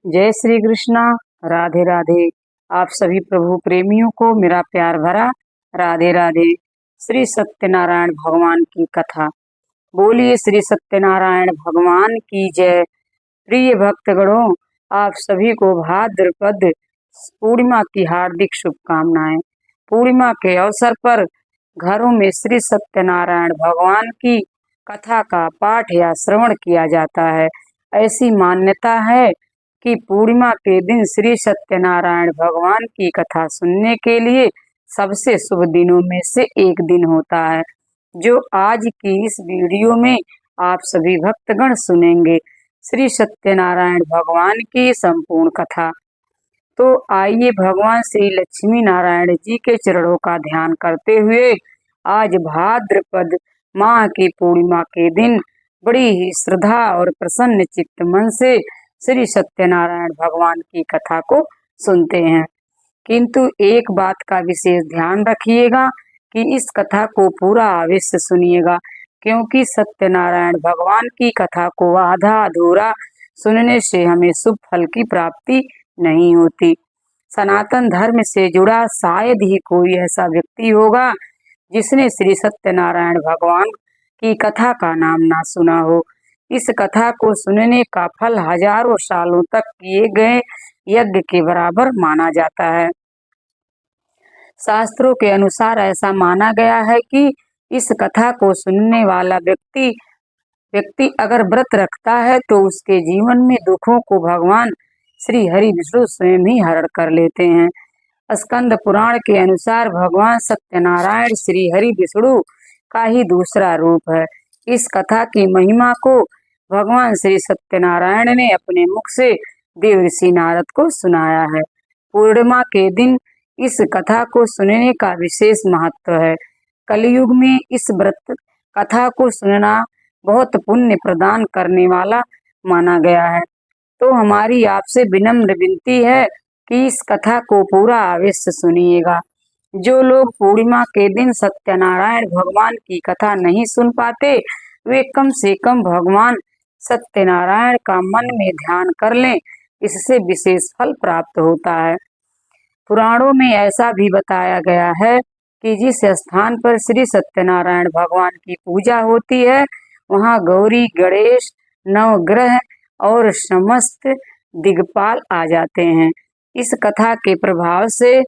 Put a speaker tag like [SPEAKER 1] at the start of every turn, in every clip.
[SPEAKER 1] जय श्री कृष्णा। राधे राधे। आप सभी प्रभु प्रेमियों को मेरा प्यार भरा राधे राधे। श्री सत्यनारायण भगवान की कथा। बोलिए श्री सत्यनारायण भगवान की जय। प्रिय भक्तगणों, आप सभी को भाद्रपद पूर्णिमा की हार्दिक शुभकामनाएं। पूर्णिमा के अवसर पर घरों में श्री सत्यनारायण भगवान की कथा का पाठ या श्रवण किया जाता है। ऐसी मान्यता है कि पूर्णिमा के दिन श्री सत्यनारायण भगवान की कथा सुनने के लिए सबसे शुभ दिनों में से एक दिन होता है, जो आज की इस वीडियो में आप सभी भक्तगण सुनेंगे। श्री सत्यनारायण भगवान की संपूर्ण कथा। तो आइए भगवान श्री लक्ष्मी नारायण जी के चरणों का ध्यान करते हुए आज भाद्रपद माह की पूर्णिमा के दिन बड़ी ही श्रद्धा और प्रसन्न चित्त मन से श्री सत्यनारायण भगवान की कथा को सुनते हैं। किंतु एक बात का विशेष ध्यान रखिएगा कि इस कथा को पूरा अवश्य सुनिएगा, क्योंकि सत्यनारायण भगवान की कथा को आधा अधूरा सुनने से हमें शुभ फल की प्राप्ति नहीं होती। सनातन धर्म से जुड़ा शायद ही कोई ऐसा व्यक्ति होगा जिसने श्री सत्यनारायण भगवान की कथा का नाम ना सुना हो। इस कथा को सुनने का फल हजारों सालों तक किए गए यज्ञ के बराबर माना जाता है। शास्त्रों के अनुसार ऐसा माना गया है कि इस कथा को सुनने वाला व्यक्ति अगर व्रत रखता है तो उसके जीवन में दुखों को भगवान श्री हरि विष्णु स्वयं ही हरण कर लेते हैं। स्कंद पुराण के अनुसार भगवान सत्यनारायण श्री हरि विष्णु का ही दूसरा रूप है। इस कथा की महिमा को भगवान श्री सत्यनारायण ने अपने मुख से देवर्षि नारद को सुनाया है। पूर्णिमा के दिन इस कथा को सुनने का विशेष महत्व है। कलयुग में इस व्रत कथा को सुनना बहुत पुण्य प्रदान करने वाला माना गया है। तो हमारी आपसे विनम्र विनती है कि इस कथा को पूरा अवश्य सुनिएगा। जो लोग पूर्णिमा के दिन सत्यनारायण भगवान की कथा नहीं सुन पाते, वे कम से कम भगवान सत्यनारायण का मन में ध्यान कर लें, इससे विशेष फल प्राप्त होता है। पुराणों में ऐसा भी बताया गया है कि जिस स्थान पर श्री सत्यनारायण भगवान की पूजा होती है, वहाँ गौरी, गणेश, नवग्रह और समस्त दिग्पाल आ जाते हैं। इस कथा के प्रभाव से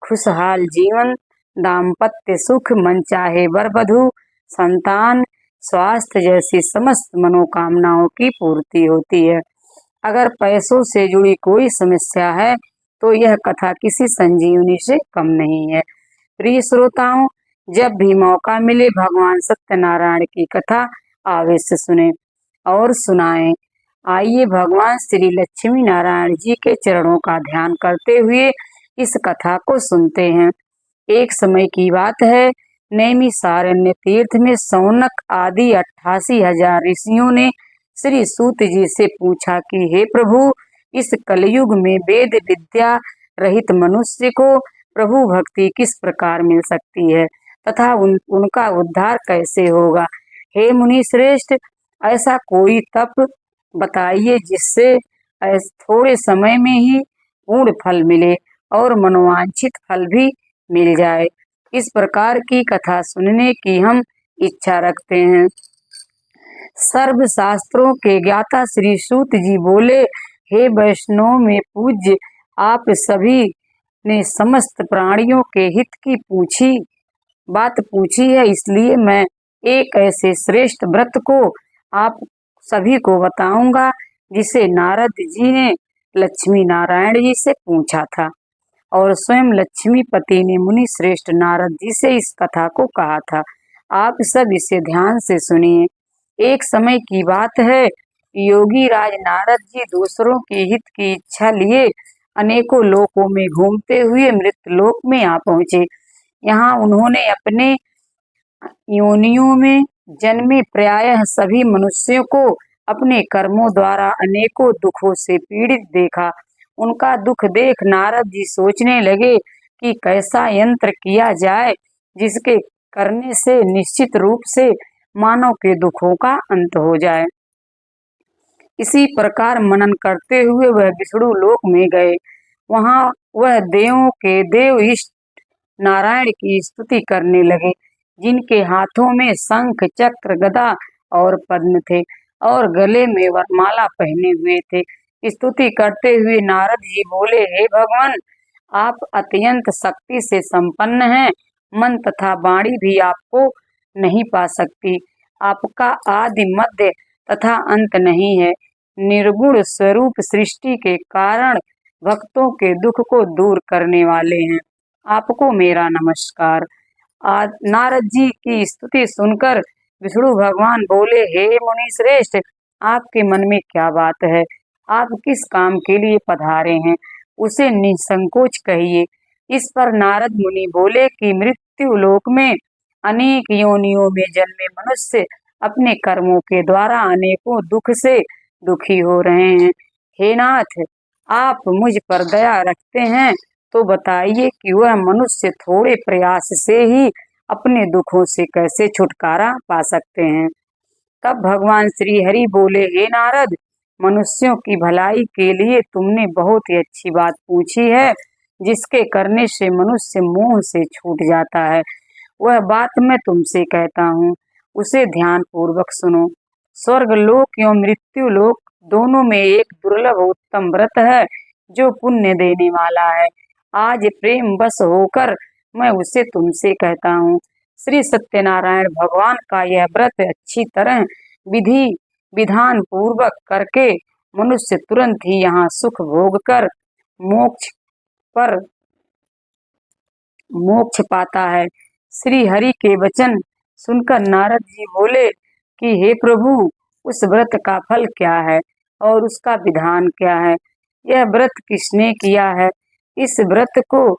[SPEAKER 1] खुशहाल जीवन, दाम्पत्य सुख, मनचाहे वर वधू, संतान, स्वास्थ्य जैसी समस्त मनोकामनाओं की पूर्ति होती है। अगर पैसों से जुड़ी कोई समस्या है तो यह कथा किसी संजीवनी से कम नहीं है। प्रिय श्रोताओं, जब भी मौका मिले भगवान सत्यनारायण की कथा अवश्य सुने और सुनाएं। आइए भगवान श्री लक्ष्मी नारायण जी के चरणों का ध्यान करते हुए इस कथा को सुनते हैं। एक समय की बात है, नैमिषारण्य तीर्थ में सौनक आदि 88,000 ऋषियों ने श्री सूत जी से पूछा कि हे प्रभु, इस कलयुग में वेद विद्या रहित मनुष्य को प्रभु भक्ति किस प्रकार मिल सकती है तथा उनका उद्धार कैसे होगा। हे मुनि श्रेष्ठ, ऐसा कोई तप बताइए जिससे थोड़े समय में ही पूर्ण फल मिले और मनोवांछित फल भी मिल जाए। इस प्रकार की कथा सुनने की हम इच्छा रखते हैं। सर्व शास्त्रों के ज्ञाता श्री सूत जी बोले, हे वैष्णव में पूज्य, आप सभी ने समस्त प्राणियों के हित की बात पूछी है, इसलिए मैं एक ऐसे श्रेष्ठ व्रत को आप सभी को बताऊंगा जिसे नारद जी ने लक्ष्मी नारायण जी से पूछा था और स्वयं लक्ष्मीपति ने मुनि श्रेष्ठ नारद जी से इस कथा को कहा था। आप सब इसे ध्यान से सुनिए। एक समय की बात है, योगी राज नारद जी दूसरों के हित की इच्छा लिए अनेकों लोकों में घूमते हुए मृत्यु लोक में आ पहुंचे। यहाँ उन्होंने अपने योनियों में जन्मे प्रायः सभी मनुष्यों को अपने कर्मों द्वारा अनेकों दुखों से पीड़ित देखा। उनका दुख देख नारद जी सोचने लगे कि कैसा यंत्र किया जाए जिसके करने से निश्चित रूप से मानव के दुखों का अंत हो जाए। इसी प्रकार मनन करते हुए वह विष्णु लोक में गए। वहां वह देवों के देव इष्ट नारायण की स्तुति करने लगे, जिनके हाथों में शंख चक्र गदा और पद्म थे और गले में वरमाला पहने हुए थे। स्तुति करते हुए नारद जी बोले, हे भगवान, आप अत्यंत शक्ति से संपन्न हैं। मन तथा वाणी भी आपको नहीं पा सकती। आपका आदि मध्य तथा अंत नहीं है। निर्गुण स्वरूप सृष्टि के कारण भक्तों के दुख को दूर करने वाले हैं। आपको मेरा नमस्कार। नारद जी की स्तुति सुनकर विष्णु भगवान बोले, हे मुनि श्रेष्ठ, आपके मन में क्या बात है? आप किस काम के लिए पधारे हैं, उसे निसंकोच कहिए। इस पर नारद मुनि बोले कि मृत्यु लोक में अनेक योनियों में जन्मे मनुष्य अपने कर्मों के द्वारा अनेकों दुख से दुखी हो रहे हैं। हे नाथ, आप मुझ पर दया रखते हैं तो बताइए कि वह मनुष्य थोड़े प्रयास से ही अपने दुखों से कैसे छुटकारा पा सकते हैं। तब भगवान श्री हरि बोले, हे नारद, मनुष्यों की भलाई के लिए तुमने बहुत ही अच्छी बात पूछी है, जिसके करने से मनुष्य मोह से छूट जाता है। वह बात मैं तुमसे कहता हूँ, उसे ध्यान पूर्वक सुनो। स्वर्ग लोक एवं मृत्यु लोक दोनों में एक दुर्लभ उत्तम व्रत है, जो पुण्य देने वाला है। आज प्रेम बस होकर मैं उसे तुमसे कहता हूँ। श्री सत्यनारायण भगवान का यह व्रत अच्छी तरह विधि विधान पूर्वक करके मनुष्य तुरंत ही यहाँ सुख भोग कर मोक्ष पाता है। श्री हरि के वचन सुनकर नारद जी बोले कि हे प्रभु, उस व्रत का फल क्या है और उसका विधान क्या है? यह व्रत किसने किया है? इस व्रत को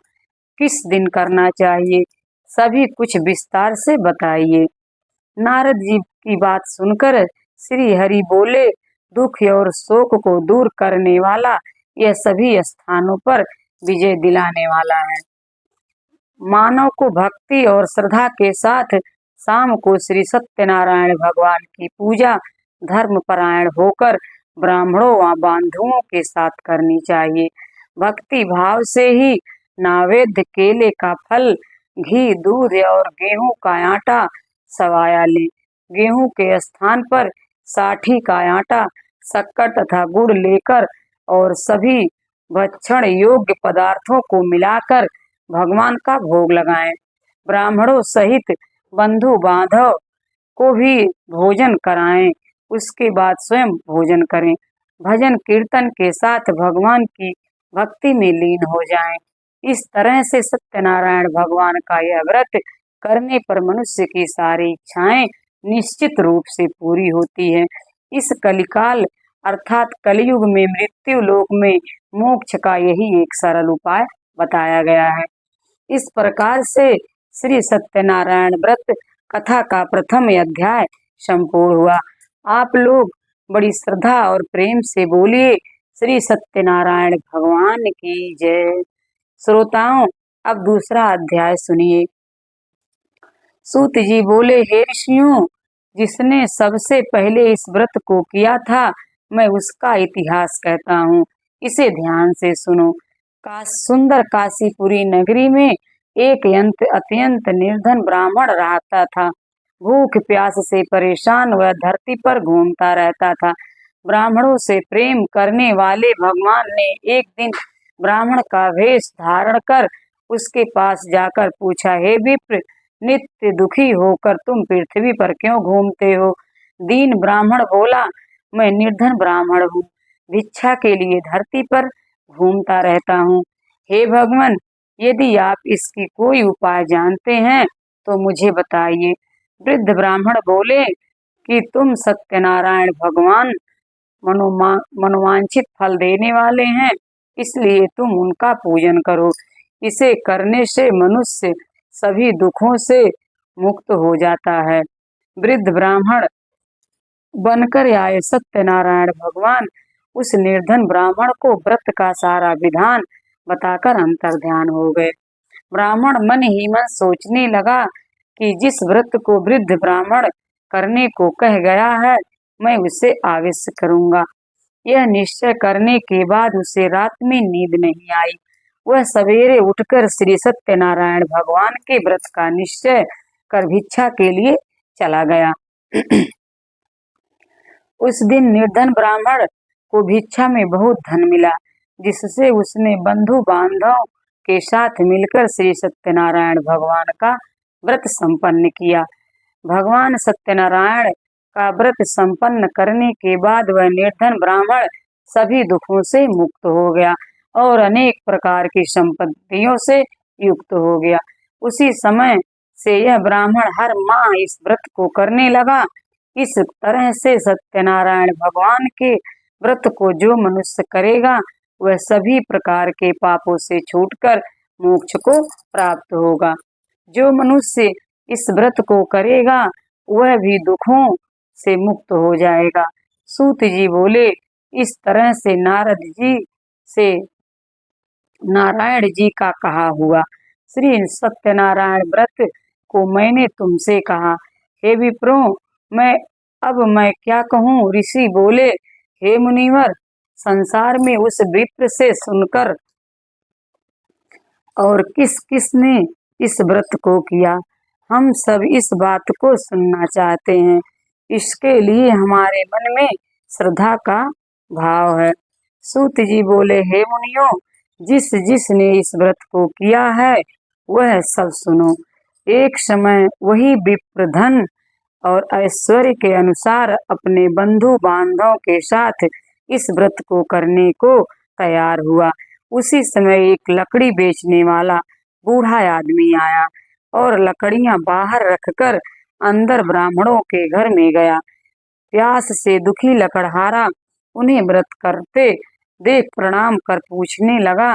[SPEAKER 1] किस दिन करना चाहिए? सभी कुछ विस्तार से बताइए। नारद जी की बात सुनकर श्री हरि बोले, दुख और शोक को दूर करने वाला, यह सभी स्थानों पर विजय दिलाने वाला है। मानव को भक्ति और श्रद्धा के साथ शाम को श्री सत्यनारायण भगवान की पूजा धर्म परायण होकर ब्राह्मणों व बंधुओं के साथ करनी चाहिए। भक्ति भाव से ही नैवेद्य केले का फल, घी, दूध और गेहूं का आटा सवाया ले। गेहूं के स्थान पर साठी का आटा, शक्कर तथा गुड़ लेकर और सभी भक्षण योग्य पदार्थों को मिलाकर भगवान का भोग लगाएं। ब्राह्मणों सहित बंधु बांधव को भी भोजन कराएं। उसके बाद स्वयं भोजन करें। भजन कीर्तन के साथ भगवान की भक्ति में लीन हो जाएं। इस तरह से सत्यनारायण भगवान का यह व्रत करने पर मनुष्य की सारी इच्छाएं निश्चित रूप से पूरी होती है। इस कलिकाल अर्थात कलयुग में मृत्यु लोक में मोक्ष का यही एक सरल उपाय बताया गया है। इस प्रकार से श्री सत्यनारायण व्रत कथा का प्रथम अध्याय संपूर्ण हुआ। आप लोग बड़ी श्रद्धा और प्रेम से बोलिए, श्री सत्यनारायण भगवान की जय। श्रोताओं, अब दूसरा अध्याय सुनिए। सूत जी बोले, हे ऋषियों, जिसने सबसे पहले इस व्रत को किया था, मैं उसका इतिहास कहता हूँ, इसे ध्यान से सुनो। सुंदर काशीपुरी नगरी में एक अत्यंत निर्धन ब्राह्मण रहता था। भूख प्यास से परेशान वह धरती पर घूमता रहता था। ब्राह्मणों से प्रेम करने वाले भगवान ने एक दिन ब्राह्मण का वेश धारण कर उसके पास जाकर पूछा, हे विप्र, नित्य दुखी होकर तुम पृथ्वी पर क्यों घूमते हो? दीन ब्राह्मण बोला, मैं निर्धन ब्राह्मण हूँ, भिक्षा के लिए धरती पर घूमता रहता हूँ। हे भगवान, यदि आप इसकी कोई उपाय जानते हैं तो मुझे बताइए। वृद्ध ब्राह्मण बोले कि तुम सत्यनारायण भगवान मनोवांछित फल देने वाले हैं, इसलिए तुम उनका पूजन करो। इसे करने से मनुष्य सभी दुखों से मुक्त हो जाता है। वृद्ध ब्राह्मण बनकर आए सत्यनारायण भगवान उस निर्धन ब्राह्मण को व्रत का सारा विधान बताकर अंतर्ध्यान हो गए। ब्राह्मण मन ही मन सोचने लगा कि जिस व्रत को वृद्ध ब्राह्मण करने को कह गया है, मैं उसे अवश्य करूंगा। यह निश्चय करने के बाद उसे रात में नींद नहीं आई। वह सवेरे उठकर श्री सत्यनारायण भगवान के व्रत का निश्चय कर भिक्षा के लिए चला गया। उस दिन निर्धन ब्राह्मण को भिक्षा में बहुत धन मिला, जिससे उसने बंधु बांधव के साथ मिलकर श्री सत्यनारायण भगवान का व्रत संपन्न किया। भगवान सत्यनारायण का व्रत संपन्न करने के बाद वह निर्धन ब्राह्मण सभी दुखों से मुक्त हो गया और अनेक प्रकार की संपत्तियों से युक्त हो गया। उसी समय से यह ब्राह्मण हर माह इस व्रत को करने लगा। इस तरह से सत्यनारायण भगवान के व्रत को जो मनुष्य करेगा वह सभी प्रकार के पापों से छूटकर मोक्ष को प्राप्त होगा। जो मनुष्य इस व्रत को करेगा वह भी दुखों से मुक्त हो जाएगा। सूत जी बोले, इस तरह से नारद जी से नारायण जी का कहा हुआ श्री सत्यनारायण व्रत को मैंने तुमसे कहा। हे विप्रो, मैं क्या कहूँ? ऋषि बोले, हे मुनिवर, संसार में उस विप्र से सुनकर और किस किस ने इस व्रत को किया, हम सब इस बात को सुनना चाहते हैं। इसके लिए हमारे मन में श्रद्धा का भाव है। सूत जी बोले, हे मुनियों, जिस जिसने इस व्रत को किया है वह सब सुनो। एक समय वही विप्र धन और ऐश्वर्य के अनुसार अपने बंधु बांधव के साथ इस व्रत को करने को तैयार हुआ। उसी समय एक लकड़ी बेचने वाला बूढ़ा आदमी आया और लकड़ियां बाहर रखकर अंदर ब्राह्मणों के घर में गया। प्यास से दुखी लकड़हारा उन्हें व्रत करते देख प्रणाम कर पूछने लगा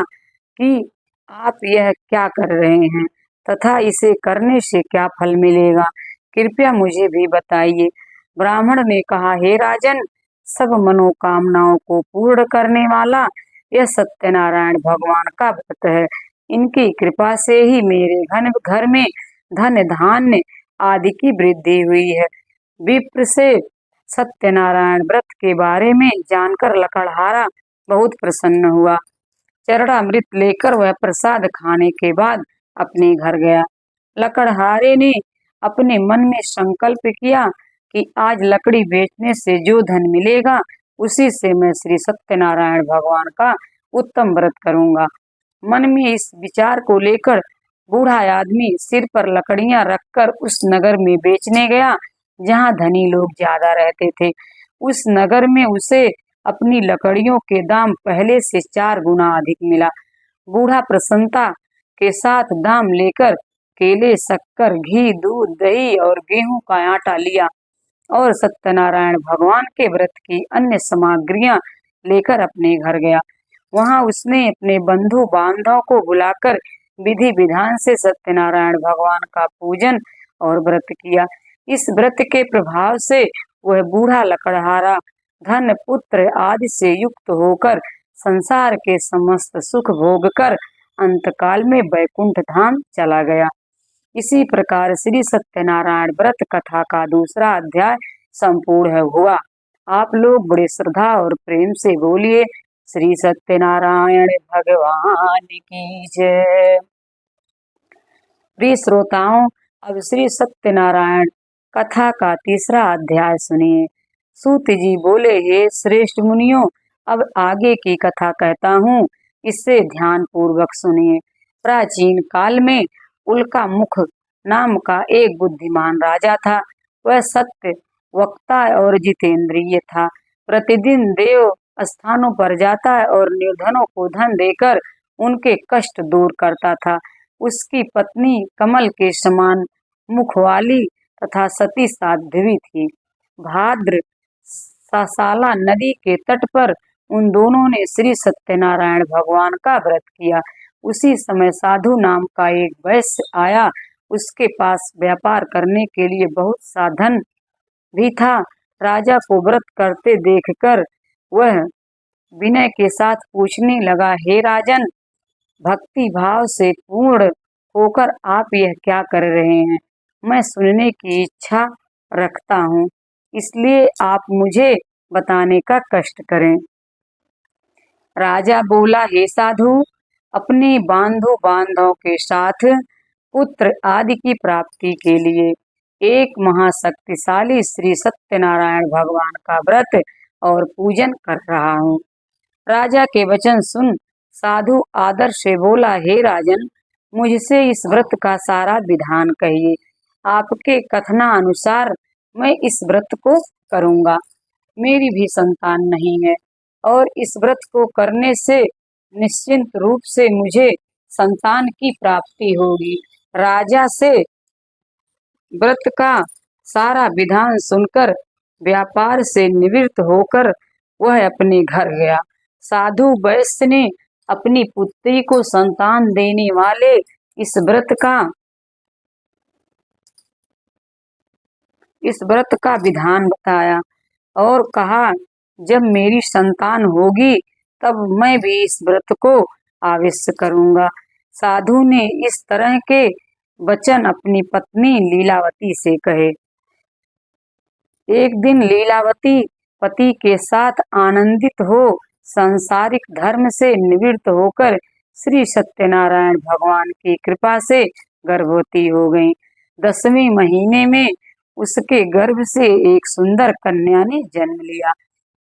[SPEAKER 1] कि आप यह क्या कर रहे हैं तथा इसे करने से क्या फल मिलेगा, कृपया मुझे भी बताइए। ब्राह्मण ने कहा, हे राजन, सब मनोकामनाओं को पूर्ण करने वाला यह सत्यनारायण भगवान का व्रत है। इनकी कृपा से ही मेरे घर में धन धान्य आदि की वृद्धि हुई है। विप्र से सत्यनारायण व्रत के बारे में जानकर लकड़हारा बहुत प्रसन्न हुआ। चरणामृत लेकर वह प्रसाद खाने के बाद अपने घर गया। लकड़हारे ने अपने मन में संकल्प किया कि आज लकड़ी बेचने से जो धन मिलेगा उसी से मैं श्री सत्यनारायण भगवान का उत्तम व्रत करूंगा। मन में इस विचार को लेकर बूढ़ा आदमी सिर पर लकड़ियां रखकर उस नगर में बेचने गया जहां धनी लोग ज्यादा रहते थे। उस नगर में उसे अपनी लकड़ियों के दाम पहले से 4 गुना अधिक मिला। बूढ़ा प्रसन्नता के साथ दाम लेकर केले, शक्कर, घी, दूध, दही और गेहूं का आटा लिया और सत्यनारायण भगवान के व्रत की अन्य सामग्रियां लेकर अपने घर गया। वहां उसने अपने बंधु बांधव को बुलाकर विधि विधान से सत्यनारायण भगवान का पूजन और व्रत किया। इस व्रत के प्रभाव से वह बूढ़ा लकड़हारा धन, पुत्र आदि से युक्त होकर संसार के समस्त सुख भोग कर अंतकाल में वैकुंठ धाम चला गया। इसी प्रकार श्री सत्यनारायण व्रत कथा का दूसरा अध्याय संपूर्ण हुआ। आप लोग बड़े श्रद्धा और प्रेम से बोलिए, श्री सत्यनारायण भगवान की जय। प्रिय श्रोताओं, अब श्री सत्यनारायण कथा का तीसरा अध्याय सुनिए। सूत जी बोले, हे श्रेष्ठ मुनियों, अब आगे की कथा कहता हूँ, इससे ध्यान पूर्वक सुनिए। प्राचीन काल में उल्का मुख नाम का एक बुद्धिमान राजा था। वह सत्य वक्ता और जितेंद्रिय था। प्रतिदिन देव स्थानों पर जाता और निर्धनों को धन देकर उनके कष्ट दूर करता था। उसकी पत्नी कमल के समान मुख वाली तथा सती साध्वी थी। भाद्र साला नदी के तट पर उन दोनों ने श्री सत्यनारायण भगवान का व्रत किया। उसी समय साधु नाम का एक वैश्य आया। उसके पास व्यापार करने के लिए बहुत साधन भी था। राजा को व्रत करते देखकर वह विनय के साथ पूछने लगा, हे राजन, भक्ति भाव से पूर्ण होकर आप यह क्या कर रहे हैं? मैं सुनने की इच्छा रखता हूँ, इसलिए आप मुझे बताने का कष्ट करें। राजा बोला, हे साधु, अपने बांधों के साथ पुत्र आदि की प्राप्ति के लिए एक महाशक्तिशाली श्री सत्यनारायण भगवान का व्रत और पूजन कर रहा हूँ। राजा के वचन सुन साधु आदर से बोला, हे राजन, मुझसे इस व्रत का सारा विधान कहिए। आपके कथनानुसार मैं इस व्रत को करूँगा। मेरी भी संतान नहीं है और इस व्रत को करने से निश्चिंत रूप से मुझे संतान की प्राप्ति होगी। राजा से व्रत का सारा विधान सुनकर व्यापार से निवृत्त होकर वह अपने घर गया। साधु वैश्य ने अपनी पुत्री को संतान देने वाले इस व्रत का विधान बताया और कहा, जब मेरी संतान होगी तब मैं भी इस व्रत को अवश्य करूंगा। साधु ने इस तरह के वचन अपनी पत्नी लीलावती से कहे। एक दिन लीलावती पति के साथ आनंदित हो सांसारिक धर्म से निवृत्त होकर श्री सत्यनारायण भगवान की कृपा से गर्भवती हो गई। 10वें महीने में उसके गर्भ से एक सुंदर कन्या ने जन्म लिया।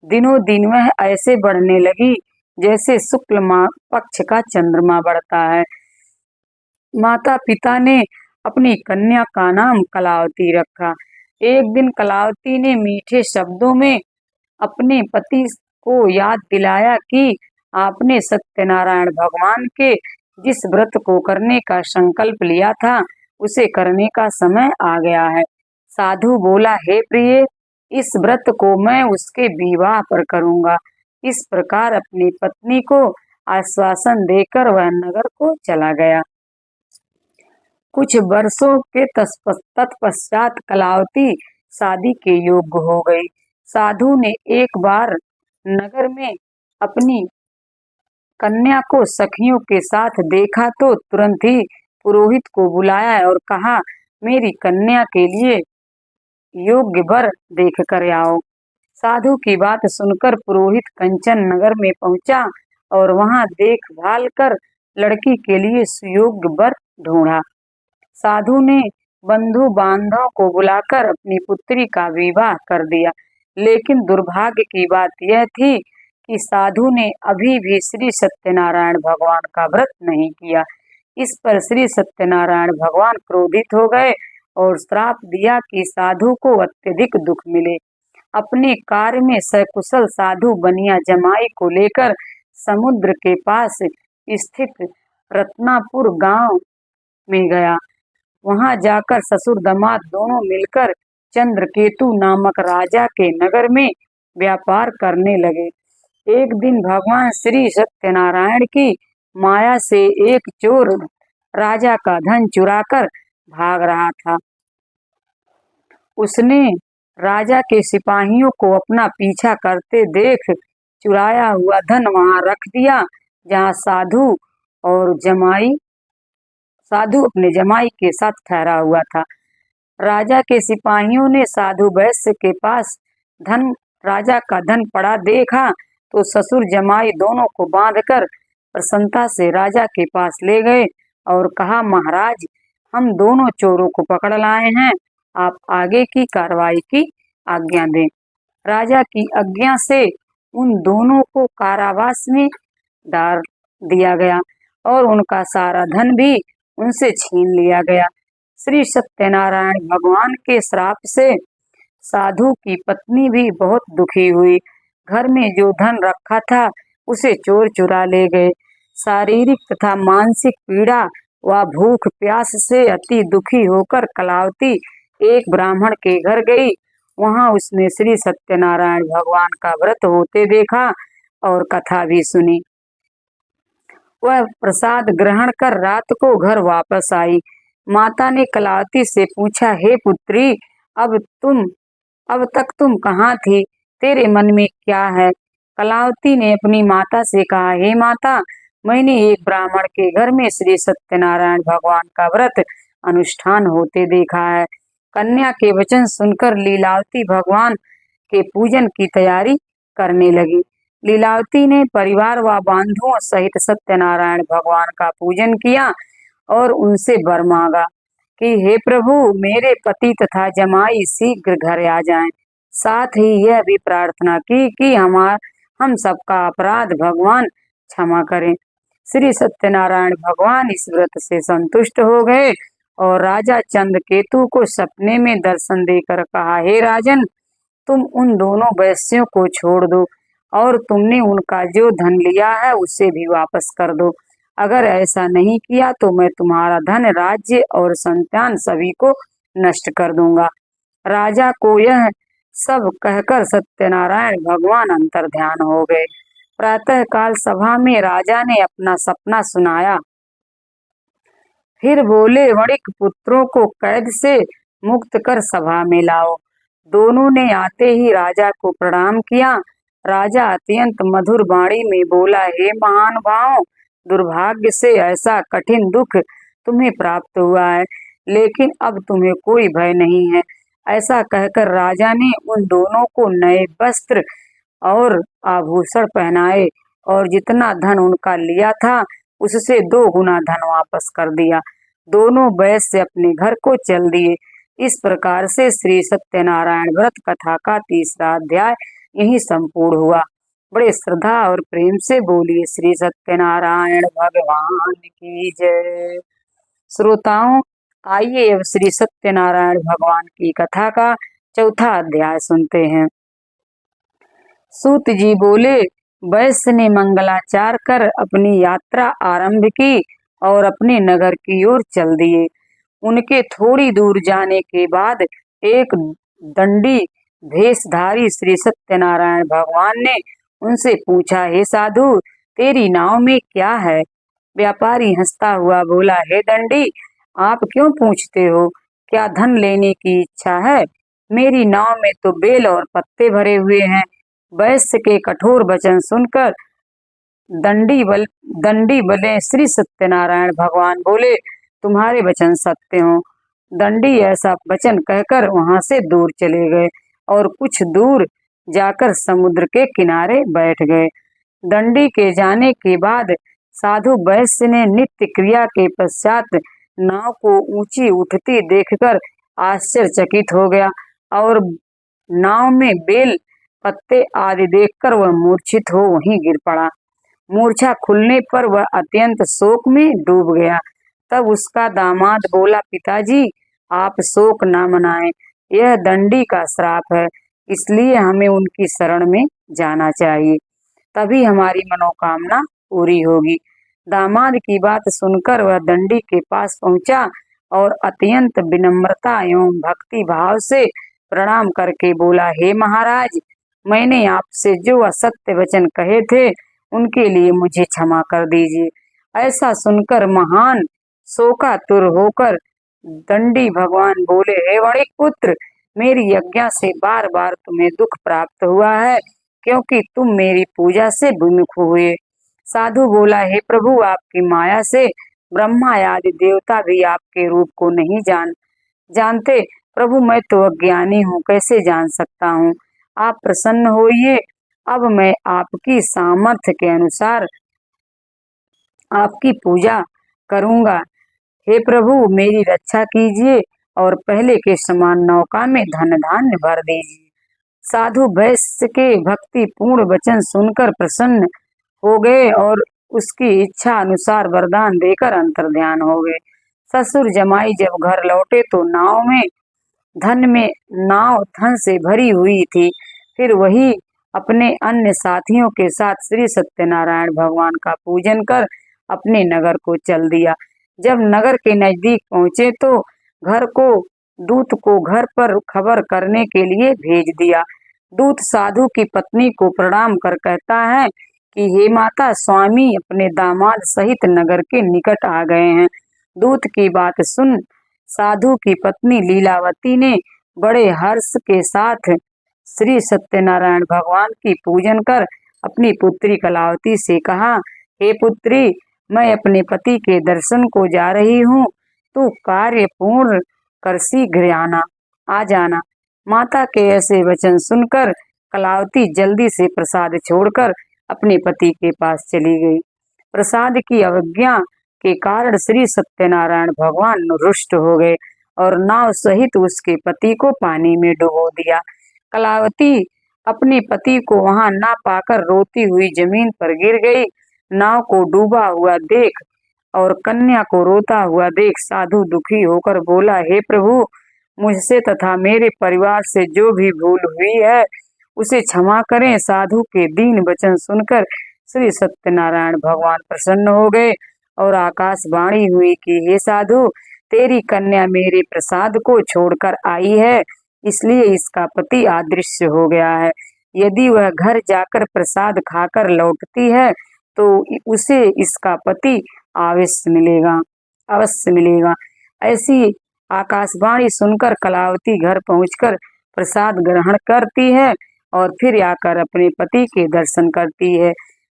[SPEAKER 1] दिनों दिन वह ऐसे बढ़ने लगी जैसे शुक्ल पक्ष का चंद्रमा बढ़ता है। माता पिता ने अपनी कन्या का नाम कलावती रखा। एक दिन कलावती ने मीठे शब्दों में अपने पति को याद दिलाया कि आपने सत्यनारायण भगवान के जिस व्रत को करने का संकल्प लिया था उसे करने का समय आ गया है। साधु बोला, हे प्रिय, इस व्रत को मैं उसके विवाह पर करूंगा। इस प्रकार अपनी पत्नी को आश्वासन देकर वह नगर को चला गया। कुछ वर्षों के तत्पश्चात कलावती शादी के योग्य हो गई। साधु ने एक बार नगर में अपनी कन्या को सखियों के साथ देखा तो तुरंत ही पुरोहित को बुलाया और कहा, मेरी कन्या के लिए योग्य वर देख कर आओ। साधु की बात सुनकर पुरोहित कंचन नगर में पहुंचा और वहां देखभाल कर लड़की के लिए सुयोग्य वर ढूंढा। साधु ने बंधु बांधव को बुलाकर अपनी पुत्री का विवाह कर दिया, लेकिन दुर्भाग्य की बात यह थी कि साधु ने अभी भी श्री सत्यनारायण भगवान का व्रत नहीं किया। इस पर श्री सत्यनारायण भगवान क्रोधित हो गए और श्राप दिया कि साधु को अत्यधिक दुख मिले। अपने कार्य में सकुशल साधु बनिया जमाई को लेकर समुद्र के पास स्थित रत्नापुर गांव में गया। वहां जाकर ससुर दामाद दोनों मिलकर चंद्रकेतु नामक राजा के नगर में व्यापार करने लगे। एक दिन भगवान श्री सत्यनारायण की माया से एक चोर राजा का धन चुराकर भाग रहा था। उसने राजा के सिपाहियों को अपना पीछा करते देख चुराया हुआ धन वहां रख दिया जहां साधु अपने जमाई के साथ ठहरा हुआ था। राजा के सिपाहियों ने साधु वैश्य के पास राजा का धन पड़ा देखा तो ससुर जमाई दोनों को बांधकर प्रसन्नता से राजा के पास ले गए और कहा, महाराज, हम दोनों चोरों को पकड़ लाए हैं, आप आगे की कार्रवाई की आज्ञा दें। राजा की आज्ञा से उन दोनों को कारावास में डाल दिया गया और उनका सारा धन भी उनसे छीन लिया गया। श्री सत्यनारायण भगवान के श्राप से साधु की पत्नी भी बहुत दुखी हुई। घर में जो धन रखा था उसे चोर चुरा ले गए। शारीरिक तथा मानसिक पीड़ा व भूख प्यास से अति दुखी होकर कलावती एक ब्राह्मण के घर गई। वहां उसने श्री सत्यनारायण भगवान का व्रत होते देखा और कथा भी सुनी। वह प्रसाद ग्रहण कर रात को घर वापस आई। माता ने कलावती से पूछा, हे पुत्री, अब तक तुम कहाँ थी? तेरे मन में क्या है? कलावती ने अपनी माता से कहा, हे माता, मैंने एक ब्राह्मण के घर में श्री सत्यनारायण भगवान का व्रत अनुष्ठान होते देखा है। कन्या के वचन सुनकर लीलावती भगवान के पूजन की तैयारी करने लगी। लीलावती ने परिवार व बंधुओं सहित सत्यनारायण भगवान का पूजन किया और उनसे वर मांगा कि हे प्रभु, मेरे पति तथा जमाई शीघ्र घर आ जाएं। साथ ही यह भी प्रार्थना की कि हम सबका अपराध भगवान क्षमा करें। श्री सत्यनारायण भगवान इस व्रत से संतुष्ट हो गए और राजा चंद्रकेतु को सपने में दर्शन देकर कहा, हे राजन, तुम उन दोनों वैश्यों को छोड़ दो और तुमने उनका जो धन लिया है उसे भी वापस कर दो। अगर ऐसा नहीं किया तो मैं तुम्हारा धन, राज्य और संतान सभी को नष्ट कर दूंगा। राजा को यह सब कहकर सत्यनारायण भगवान अंतर ध्यान हो गए। प्रातः काल सभा में राजा ने अपना सपना सुनाया। फिर बोले, वणिक पुत्रों को कैद से मुक्त कर सभा में लाओ। दोनों ने आते ही राजा को प्रणाम किया। राजा अत्यंत मधुर वाणी में बोला, हे महानुभाव, दुर्भाग्य से ऐसा कठिन दुख तुम्हें प्राप्त हुआ है, लेकिन अब तुम्हें कोई भय नहीं है। ऐसा कहकर राजा ने उन दोनों को नए वस्त्र और आभूषण पहनाए और जितना धन उनका लिया था उससे 2 गुना धन वापस कर दिया। दोनों वैश्य अपने घर को चल दिए। इस प्रकार से श्री सत्यनारायण व्रत कथा का 3रा अध्याय यही संपूर्ण हुआ। बड़े श्रद्धा और प्रेम से बोलिए श्री सत्यनारायण भगवान की जय। श्रोताओं, आइए अब श्री सत्यनारायण भगवान की कथा का 4था अध्याय सुनते हैं। सूत जी बोले, वैश्य ने मंगलाचार कर अपनी यात्रा आरंभ की और अपने नगर की ओर चल दिए। उनके थोड़ी दूर जाने के बाद एक दंडी भेषधारी श्री सत्यनारायण भगवान ने उनसे पूछा, हे साधु, तेरी नाव में क्या है? व्यापारी हंसता हुआ बोला, हे दंडी, आप क्यों पूछते हो? क्या धन लेने की इच्छा है? मेरी नाव में तो बेल और पत्ते भरे हुए हैं। वैश्य के कठोर वचन सुनकर दंडी बोले, श्री सत्यनारायण भगवान बोले, तुम्हारे वचन सत्य हो। दंडी ऐसा वचन कहकर वहां से दूर चले गए और कुछ दूर जाकर समुद्र के किनारे बैठ गए। दंडी के जाने के बाद साधु वैश्य ने नित्य क्रिया के पश्चात नाव को ऊंची उठती देखकर आश्चर्यचकित हो गया और नाव में बेल पत्ते आदि देखकर वह मूर्छित हो वहीं गिर पड़ा। मूर्छा खुलने पर वह अत्यंत शोक में डूब गया। तब उसका दामाद बोला, पिताजी, आप शोक न मनाएं, यह दंडी का श्राप है, इसलिए हमें उनकी शरण में जाना चाहिए, तभी हमारी मनोकामना पूरी होगी। दामाद की बात सुनकर वह दंडी के पास पहुंचा और अत्यंत विनम्रता एवं भक्ति भाव से प्रणाम करके बोला, हे महाराज, मैंने आपसे जो असत्य वचन कहे थे उनके लिए मुझे क्षमा कर दीजिए। ऐसा सुनकर महान शोकातुर होकर दंडी भगवान बोले, हे वणिक पुत्र, मेरी आज्ञा से बार बार तुम्हें दुख प्राप्त हुआ है, क्योंकि तुम मेरी पूजा से विमुख हुए। साधु बोला, हे प्रभु, आपकी माया से ब्रह्मा आदि देवता भी आपके रूप को नहीं जानते। प्रभु, मैं तो अज्ञानी हूँ, कैसे जान सकता हूँ? आप प्रसन्न होइए, अब मैं आपकी सामर्थ्य के अनुसार आपकी पूजा करूंगा। हे प्रभु, मेरी रक्षा कीजिए और पहले के समान नौका में धन धान्य भर दीजिए। साधु वैश्य के भक्ति पूर्ण वचन सुनकर प्रसन्न हो गए और उसकी इच्छा अनुसार वरदान देकर अंतर्ध्यान हो गए। ससुर जमाई जब घर लौटे तो नाव धन से भरी हुई थी। फिर वही अपने अन्य साथियों के साथ श्री सत्यनारायण भगवान का पूजन कर अपने नगर को चल दिया। जब नगर के नजदीक पहुंचे तो दूत को घर पर खबर करने के लिए भेज दिया। दूत साधु की पत्नी को प्रणाम कर कहता है कि हे माता, स्वामी अपने दामाद सहित नगर के निकट आ गए हैं। दूत की बात सुन साधु की पत्नी लीलावती ने बड़े हर्ष के साथ श्री सत्यनारायण भगवान की पूजन कर अपनी पुत्री कलावती से कहा, हे पुत्री, मैं अपने पति के दर्शन को जा रही हूँ, तू कार्य पूर्ण कर शीघ्र आ जाना। माता के ऐसे वचन सुनकर कलावती जल्दी से प्रसाद छोड़कर अपने पति के पास चली गई। प्रसाद की अवज्ञा के कारण श्री सत्यनारायण भगवान रुष्ट हो गए और नाव सहित उसके पति को पानी में डुबो दिया। कलावती अपने पति को वहां ना पाकर रोती हुई जमीन पर गिर गई। नाव को डूबा हुआ देख और कन्या को रोता हुआ देख साधु दुखी होकर बोला, हे प्रभु, मुझसे तथा मेरे परिवार से जो भी भूल हुई है उसे क्षमा करें। साधु के दीन वचन सुनकर श्री सत्यनारायण भगवान प्रसन्न हो गए और आकाशवाणी हुई कि हे साधु, तेरी कन्या मेरे प्रसाद को छोड़कर आई है, इसलिए इसका पति अदृश्य हो गया है। यदि वह घर जाकर प्रसाद खाकर लौटती है तो उसे इसका पति अवश्य मिलेगा। ऐसी आकाशवाणी सुनकर कलावती घर पहुंचकर प्रसाद ग्रहण करती है और फिर आकर अपने पति के दर्शन करती है।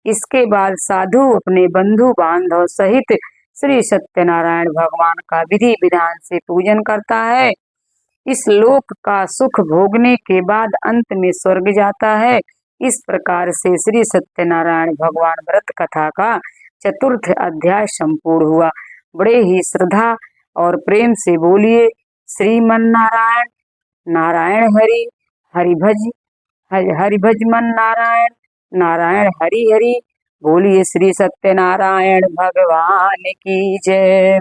[SPEAKER 1] इसके बाद साधु अपने बंधु बांधव सहित श्री सत्यनारायण भगवान का विधि विधान से पूजन करता है। इस लोक का सुख भोगने के बाद अंत में स्वर्ग जाता है। इस प्रकार से श्री सत्यनारायण भगवान व्रत कथा का चतुर्थ अध्याय संपूर्ण हुआ। बड़े ही श्रद्धा और प्रेम से बोलिए श्रीमन नारायण नारायण हरि हरि भज मन नारायण नारायण हरि हरि। बोलिए श्री सत्यनारायण भगवान की जय।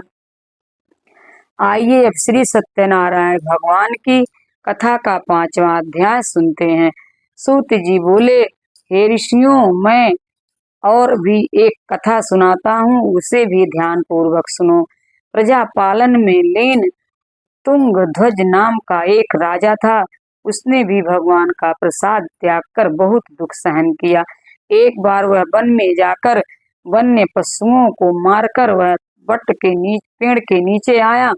[SPEAKER 1] आइए अब श्री सत्यनारायण भगवान की कथा का 5वां अध्याय सुनते हैं। सूत जी बोले, हे ऋषियों, मैं और भी एक कथा सुनाता हूँ, उसे भी ध्यान पूर्वक सुनो। प्रजा पालन में लीन तुंगध्वज नाम का एक राजा था। उसने भी भगवान का प्रसाद त्याग कर बहुत दुख सहन किया। एक बार वह वन में जाकर वन्य पशुओं को मारकर वह पेड़ के नीचे आया।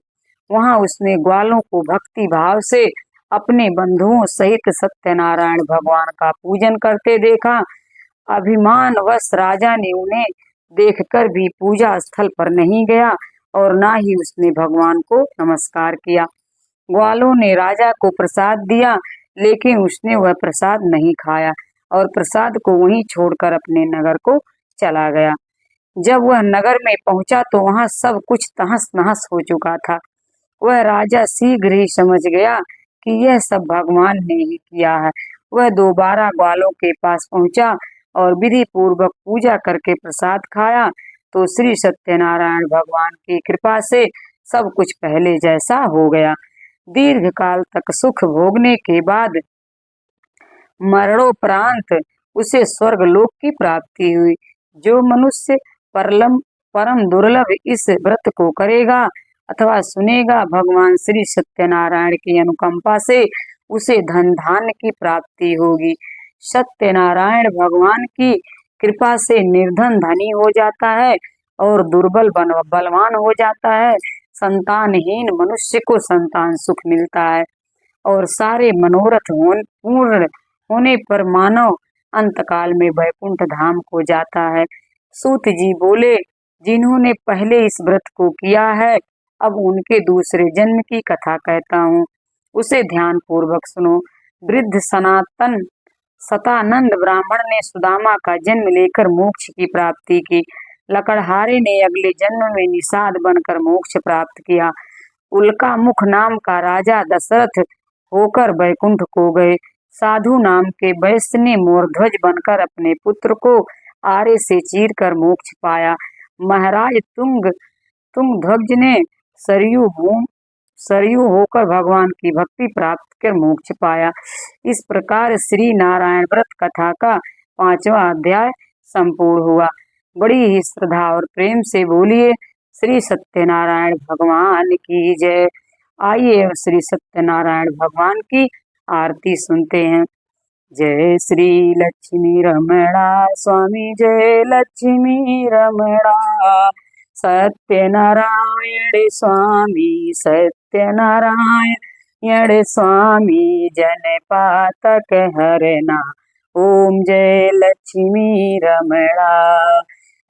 [SPEAKER 1] वहां उसने ग्वालों को भक्ति भाव से अपने बंधुओं सहित सत्यनारायण भगवान का पूजन करते देखा। अभिमानवश राजा ने उन्हें देखकर भी पूजा स्थल पर नहीं गया और ना ही उसने भगवान को नमस्कार किया। ग्वालों ने राजा को प्रसाद दिया, लेकिन उसने वह प्रसाद नहीं खाया और प्रसाद को वहीं छोड़कर अपने नगर को चला गया। जब वह नगर में पहुंचा तो वहां सब कुछ तहस नहस हो चुका था। वह राजा शीघ्र ही समझ गया कि यह सब भगवान ने ही किया है। वह दोबारा ग्वालों के पास पहुंचा और विधि पूर्वक पूजा करके प्रसाद खाया तो श्री सत्यनारायण भगवान की कृपा से सब कुछ पहले जैसा हो गया। दीर्घ काल तक सुख भोगने के बाद मरणोपरांत उसे स्वर्ग लोक की प्राप्ति हुई। जो मनुष्य परम दुर्लभ इस व्रत को करेगा अथवा सुनेगा, भगवान श्री सत्यनारायण की अनुकंपा से उसे धन धान्य की प्राप्ति होगी। सत्यनारायण भगवान की कृपा से निर्धन धनी हो जाता है और दुर्बल बलवान हो जाता है। संतानहीन मनुष्य को संतान सुख मिलता है और सारे मनोरथ पूर्ण होने पर मानव अंतकाल में वैकुंठ धाम को जाता है। सूत जी बोले, जिन्होंने पहले इस व्रत को किया है, अब उनके दूसरे जन्म की कथा कहता हूँ, उसे ध्यान पूर्वक सुनो। वृद्ध सतानंद ब्राह्मण ने सुदामा का जन्म लेकर मोक्ष की प्राप्ति की। लकड़हारे ने अगले जन्म में निषाद बनकर मोक्ष प्राप्त किया। उल्का मुख नाम का राजा दशरथ होकर वैकुंठ को गए। साधु नाम के वैश्य ने मोरध्वज बनकर अपने पुत्र को आरे से चीर कर मोक्ष पाया। महाराज तुंगध्वज ने सरयू होकर भगवान की भक्ति प्राप्त कर मोक्ष पाया। इस प्रकार श्री नारायण व्रत कथा का 5वां अध्याय संपूर्ण हुआ। बड़ी ही श्रद्धा और प्रेम से बोलिए श्री सत्यनारायण भगवान की जय। आइए श्री सत्यनारायण भगवान की आरती सुनते हैं। जय श्री लक्ष्मी रमणा स्वामी, जय लक्ष्मी रमणा। सत्यनारायण स्वामी, सत्यनारायण स्वामी, जन पातक हरना। ओम जय लक्ष्मी रमणा।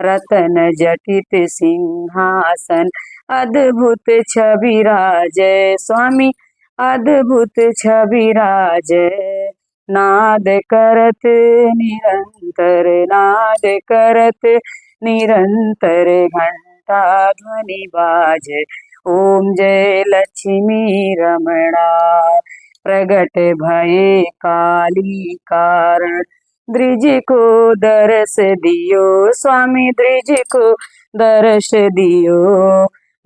[SPEAKER 1] रतन जटित सिंहासन, अद्भुत छवि राजय स्वामी, अद्भुत छवि राजय। नाद करत निरंतर, नाद करत निरंतर, घंटा ध्वनि बाजे, ओम जय लक्ष्मी रमणा। प्रगट भये काली कारण, द्विज को दर्श दियो, स्वामी द्विज को दर्श दियो।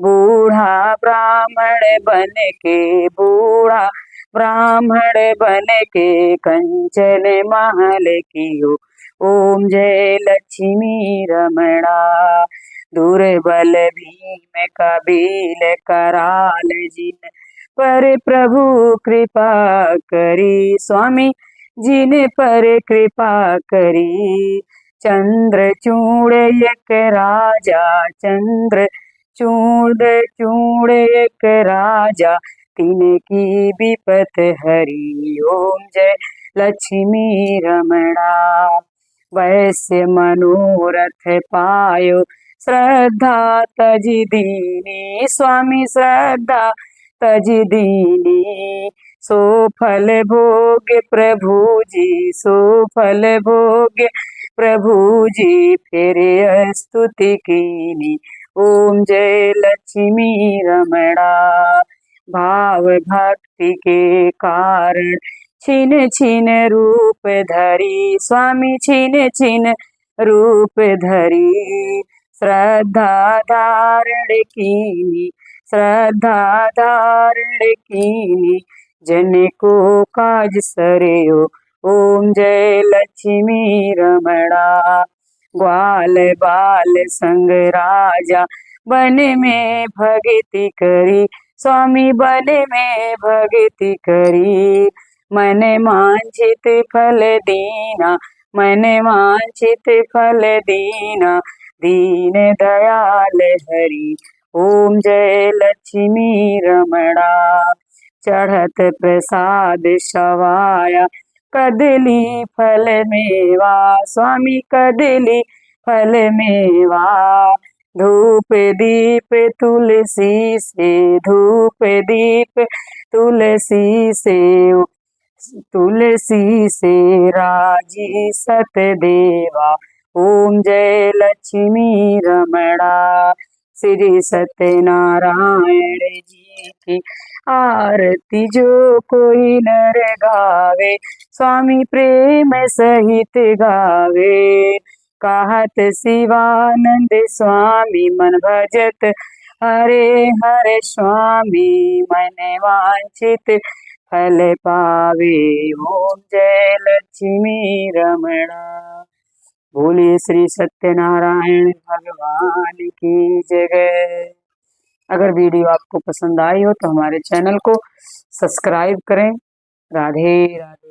[SPEAKER 1] बूढ़ा ब्राह्मण बन के, बूढ़ा ब्राह्मण बन के, कंचन महल कियो, ओम जय लक्ष्मी रमणा। दुर्बल भीम कबील कराल जिन पर प्रभु कृपा करी, स्वामी जिन पर कृपा करी। चंद्रचूड़ एक राजा, चंद्रचूड़ एक राजा, तिनकी विपत हरी, ओम जय लक्ष्मी रमणा। वैश्य मनोरथ पायो, श्रद्धा तज दीनी, स्वामी श्रद्धा तज दीनी। सो फल भोग प्रभु जी, सो फल भोग प्रभु जी, फिर स्तुति कीनी, ओम जय लक्ष्मी रमणा। भाव भक्ति के कारण छिन छिन रूप धरी, स्वामी छिन छिन रूप धरी। श्रद्धा धारण कीनी, श्रद्धा धारण कीनी, जन को काज सरयो, ओम जय लक्ष्मी रमणा। ग्वाल बाल संग राजा वन में भगति करी, स्वामी वन में भगति करी। मन वांछित फल दीना, मन वांछित फल दीना, दीन दयाल हरि, ओम जय लक्ष्मी रमणा। चढ़त प्रसाद सवाया, कदली फल मेवा, स्वामी कदली फल मेवा। धूप दीप तुलसी से, धूप दीप तुलसी से, तुलसी से राजी सतदेवा, ओम जय लक्ष्मी रमणा। श्री सत्यनारायण जी की आरती जो कोई नर गावे, स्वामी प्रेम सहित गावे। कहत शिवानंद स्वामी मन भजत हरे हरे, स्वामी मन वांछित फल पावे, ओम जय लक्ष्मी रमणा। बोलिए श्री सत्यनारायण भगवान की जय। अगर वीडियो आपको पसंद आई हो तो हमारे चैनल को सब्सक्राइब करें। राधे राधे।